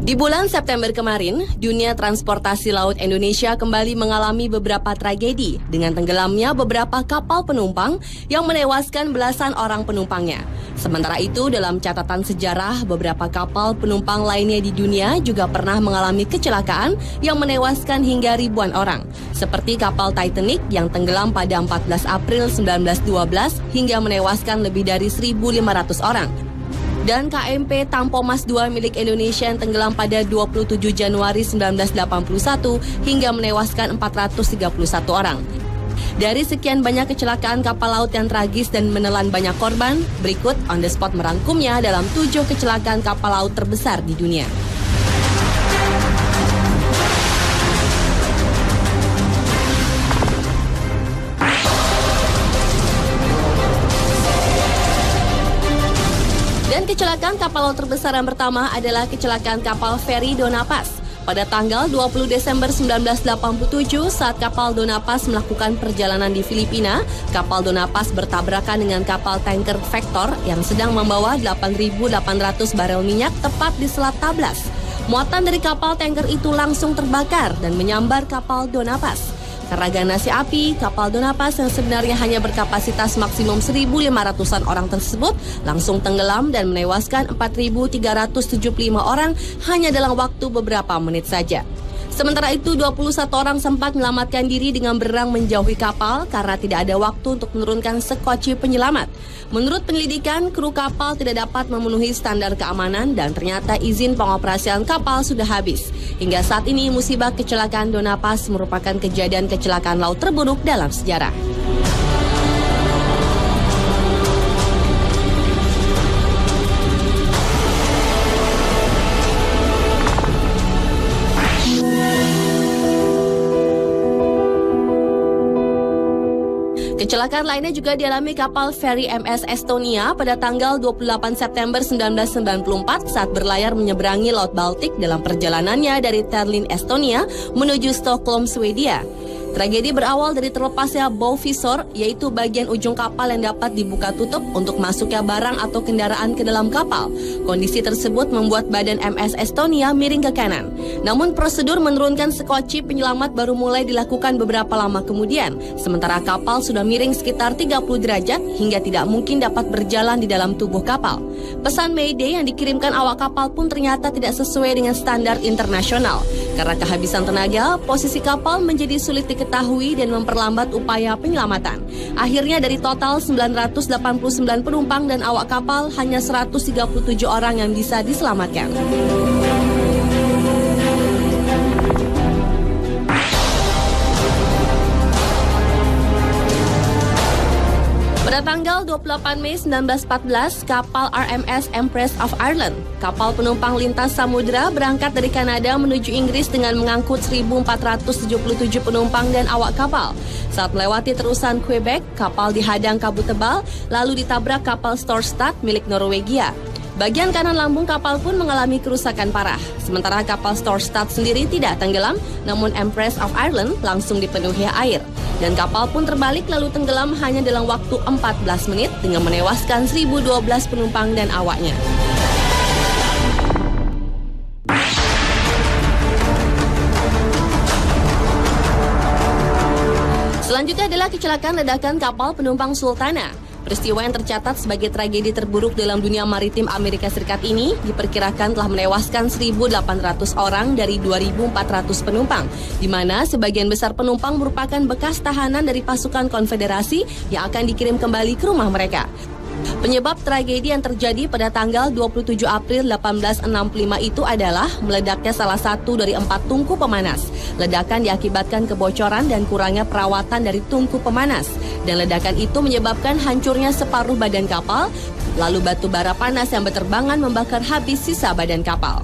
Di bulan September kemarin, dunia transportasi laut Indonesia kembali mengalami beberapa tragedi dengan tenggelamnya beberapa kapal penumpang yang menewaskan belasan orang penumpangnya. Sementara itu, dalam catatan sejarah, beberapa kapal penumpang lainnya di dunia juga pernah mengalami kecelakaan yang menewaskan hingga ribuan orang. Seperti kapal Titanic yang tenggelam pada 14 April 1912 hingga menewaskan lebih dari 1.500 orang. Dan KMP Tampomas II milik Indonesia yang tenggelam pada 27 Januari 1981 hingga menewaskan 431 orang. Dari sekian banyak kecelakaan kapal laut yang tragis dan menelan banyak korban, berikut On The Spot merangkumnya dalam 7 kecelakaan kapal laut terbesar di dunia. Dan kecelakaan kapal laut terbesar yang pertama adalah kecelakaan kapal feri Dona Paz. Pada tanggal 20 Desember 1987, saat kapal Dona Paz melakukan perjalanan di Filipina, kapal Dona Paz bertabrakan dengan kapal tanker Vector yang sedang membawa 8.800 barel minyak tepat di Selat Tablas. Muatan dari kapal tanker itu langsung terbakar dan menyambar kapal Dona Paz. Karena ganasnya api, kapal Dona Paz yang sebenarnya hanya berkapasitas maksimum 1.500-an orang tersebut langsung tenggelam dan menewaskan 4.375 orang hanya dalam waktu beberapa menit saja. Sementara itu, 21 orang sempat menyelamatkan diri dengan berenang menjauhi kapal karena tidak ada waktu untuk menurunkan sekoci penyelamat. Menurut penyelidikan, kru kapal tidak dapat memenuhi standar keamanan dan ternyata izin pengoperasian kapal sudah habis. Hingga saat ini, musibah kecelakaan Dona Paz merupakan kejadian kecelakaan laut terburuk dalam sejarah. Kecelakaan lainnya juga dialami kapal feri MS Estonia pada tanggal 28 September 1994 saat berlayar menyeberangi Laut Baltik dalam perjalanannya dari Tallinn, Estonia menuju Stockholm, Swedia. Tragedi berawal dari terlepasnya bow visor, yaitu bagian ujung kapal yang dapat dibuka tutup untuk masuknya barang atau kendaraan ke dalam kapal. Kondisi tersebut membuat badan MS Estonia miring ke kanan. Namun prosedur menurunkan sekoci penyelamat baru mulai dilakukan beberapa lama kemudian, sementara kapal sudah miring sekitar 30 derajat hingga tidak mungkin dapat berjalan di dalam tubuh kapal. Pesan Mayday yang dikirimkan awak kapal pun ternyata tidak sesuai dengan standar internasional. Karena kehabisan tenaga, posisi kapal menjadi sulit diketahui dan memperlambat upaya penyelamatan. Akhirnya dari total 989 penumpang dan awak kapal, hanya 137 orang yang bisa diselamatkan. Pada tanggal 28 Mei 1914, kapal RMS Empress of Ireland, kapal penumpang lintas samudera berangkat dari Kanada menuju Inggris dengan mengangkut 1.477 penumpang dan awak kapal. Saat melewati terusan Quebec, kapal dihadang kabut tebal, lalu ditabrak kapal Storstad milik Norwegia. Bagian kanan lambung kapal pun mengalami kerusakan parah. Sementara kapal Storstad sendiri tidak tenggelam, namun Empress of Ireland langsung dipenuhi air. Dan kapal pun terbalik lalu tenggelam hanya dalam waktu 14 menit dengan menewaskan 1.012 penumpang dan awaknya. Selanjutnya adalah kecelakaan ledakan kapal penumpang Sultana. Peristiwa yang tercatat sebagai tragedi terburuk dalam dunia maritim Amerika Serikat ini diperkirakan telah menewaskan 1.800 orang dari 2.400 penumpang, di mana sebagian besar penumpang merupakan bekas tahanan dari pasukan konfederasi yang akan dikirim kembali ke rumah mereka. Penyebab tragedi yang terjadi pada tanggal 27 April 1865 itu adalah meledaknya salah satu dari 4 tungku pemanas. Ledakan diakibatkan kebocoran dan kurangnya perawatan dari tungku pemanas. Dan ledakan itu menyebabkan hancurnya separuh badan kapal, lalu batu bara panas yang berterbangan membakar habis sisa badan kapal.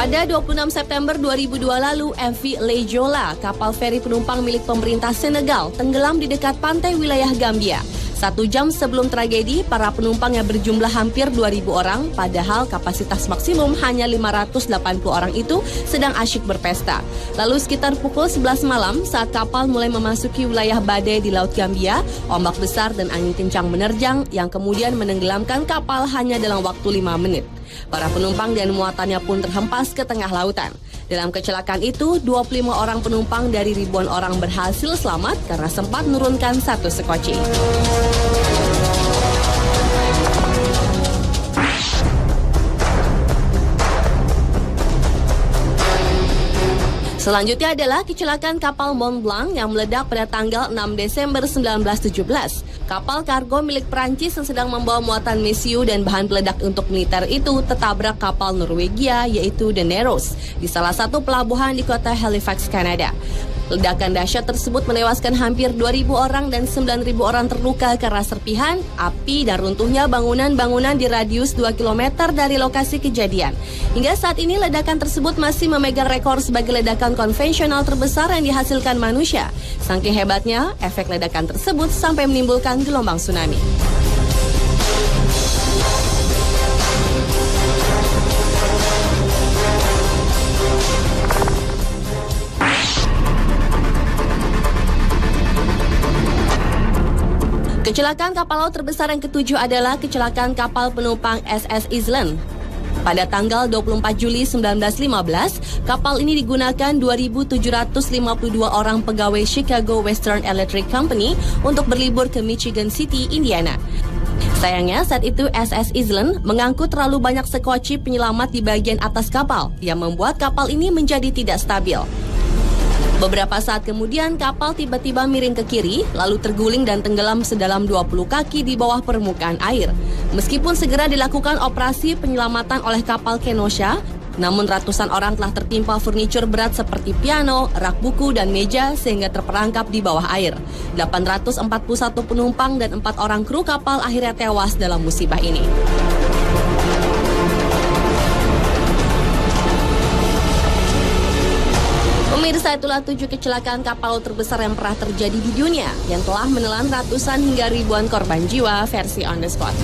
Pada 26 September 2002 lalu, MV Le Joola, kapal feri penumpang milik pemerintah Senegal, tenggelam di dekat pantai wilayah Gambia. 1 jam sebelum tragedi, para penumpang yang berjumlah hampir 2.000 orang, padahal kapasitas maksimum hanya 580 orang itu sedang asyik berpesta. Lalu sekitar pukul 11 malam, saat kapal mulai memasuki wilayah badai di Laut Gambia, ombak besar dan angin kencang menerjang yang kemudian menenggelamkan kapal hanya dalam waktu 5 menit. Para penumpang dan muatannya pun terhempas ke tengah lautan. Dalam kecelakaan itu, 25 orang penumpang dari ribuan orang berhasil selamat karena sempat menurunkan satu sekoci. Selanjutnya adalah kecelakaan kapal Mont Blanc yang meledak pada tanggal 6 Desember 1917. Kapal kargo milik Prancis yang sedang membawa muatan mesiu dan bahan peledak untuk militer itu tertabrak kapal Norwegia yaitu The Narrows di salah satu pelabuhan di kota Halifax, Kanada. Ledakan dahsyat tersebut menewaskan hampir 2.000 orang dan 9.000 orang terluka karena serpihan, api, dan runtuhnya bangunan-bangunan di radius 2 km dari lokasi kejadian. Hingga saat ini ledakan tersebut masih memegang rekor sebagai ledakan konvensional terbesar yang dihasilkan manusia. Saking hebatnya, efek ledakan tersebut sampai menimbulkan gelombang tsunami. Kecelakaan kapal laut terbesar yang ketujuh adalah kecelakaan kapal penumpang SS Island. Pada tanggal 24 Juli 1915, kapal ini digunakan 2.752 orang pegawai Chicago Western Electric Company untuk berlibur ke Michigan City, Indiana. Sayangnya saat itu SS Island mengangkut terlalu banyak sekoci penyelamat di bagian atas kapal yang membuat kapal ini menjadi tidak stabil. Beberapa saat kemudian kapal tiba-tiba miring ke kiri, lalu terguling dan tenggelam sedalam 20 kaki di bawah permukaan air. Meskipun segera dilakukan operasi penyelamatan oleh kapal Kenosha, namun ratusan orang telah tertimpa furnitur berat seperti piano, rak buku, dan meja sehingga terperangkap di bawah air. 841 penumpang dan 4 orang kru kapal akhirnya tewas dalam musibah ini. Pemirsa, itulah 7 kecelakaan kapal terbesar yang pernah terjadi di dunia yang telah menelan ratusan hingga ribuan korban jiwa versi On The Spot.